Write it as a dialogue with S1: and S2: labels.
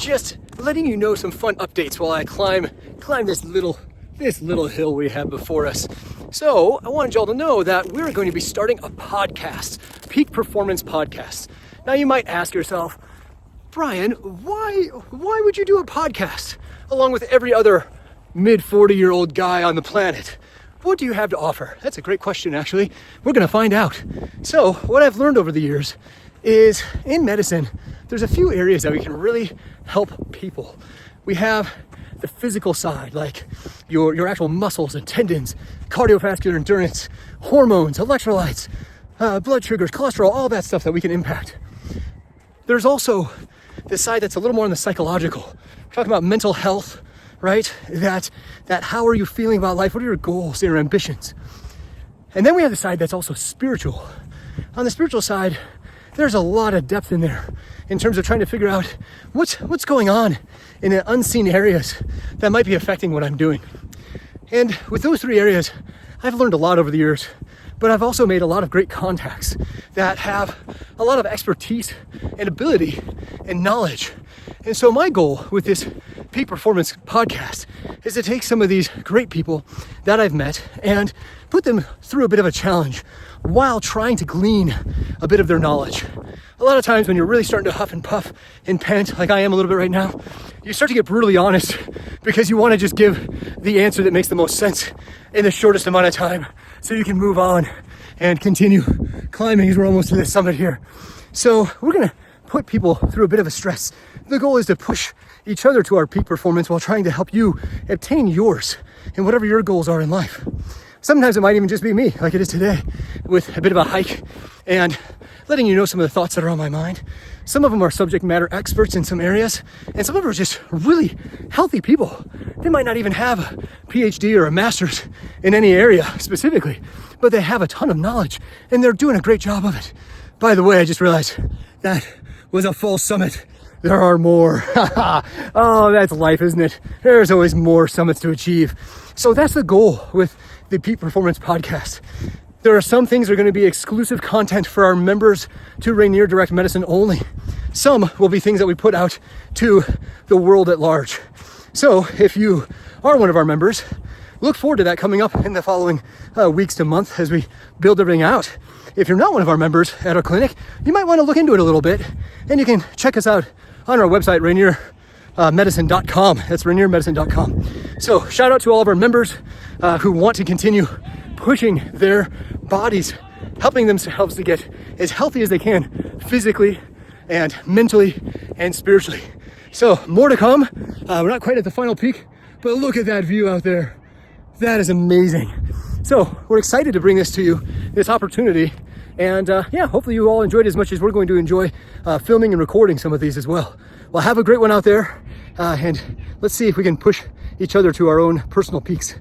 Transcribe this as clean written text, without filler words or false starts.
S1: just letting you know some fun updates while I climb this little hill we have before us. So I wanted y'all to know that we're going to be starting a podcast, Peak Performance Podcast. Now you might ask yourself, Brian, why would you do a podcast along with every other mid-40-year-old guy on the planet? What do you have to offer? That's a great question, actually. We're going to find out. So what I've learned over the years is in medicine, there's a few areas that we can really help people. We have the physical side, like your actual muscles and tendons, cardiovascular endurance, hormones, electrolytes, blood sugars, cholesterol, all that stuff that we can impact. There's also the side that's a little more on the psychological. We're talking about mental health, right? That how are you feeling about life? What are your goals, your ambitions? And then we have the side that's also spiritual. On the spiritual side, there's a lot of depth in there in terms of trying to figure out what's going on in the unseen areas that might be affecting what I'm doing. And with those three areas, I've learned a lot over the years, but I've also made a lot of great contacts that have a lot of expertise and ability and knowledge. And so my goal with this Peak Performance Podcast is to take some of these great people that I've met and put them through a bit of a challenge while trying to glean a bit of their knowledge. A lot of times when you're really starting to huff and puff and pant, like I am a little bit right now, you start to get brutally honest because you want to just give the answer that makes the most sense in the shortest amount of time so you can move on and continue climbing as we're almost to the summit here. So we're going to put people through a bit of a stress. The goal is to push each other to our peak performance while trying to help you obtain yours and whatever your goals are in life. Sometimes it might even just be me, like it is today, with a bit of a hike and letting you know some of the thoughts that are on my mind. Some of them are subject matter experts in some areas, and some of them are just really healthy people. They might not even have a PhD or a master's in any area specifically, but they have a ton of knowledge, and they're doing a great job of it. By the way, I just realized that was a full summit. There are more. Oh, that's life, isn't it? There's always more summits to achieve. So that's the goal with the Peak Performance Podcast. There are some things that are going to be exclusive content for our members to Rainier Direct Medicine only. Some will be things that we put out to the world at large. So if you are one of our members, look forward to that coming up in the following weeks to month as we build everything out. If you're not one of our members at our clinic, you might want to look into it a little bit, and you can check us out on our website, rainiermedicine.com. That's rainiermedicine.com. So shout out to all of our members who want to continue pushing their bodies, helping themselves to get as healthy as they can physically and mentally and spiritually. So more to come. We're not quite at the final peak, but look at that view out there. That is amazing. So we're excited to bring this to you, this opportunity. And hopefully you all enjoyed it as much as we're going to enjoy filming and recording some of these as well. Well, have a great one out there. And let's see if we can push each other to our own personal peaks.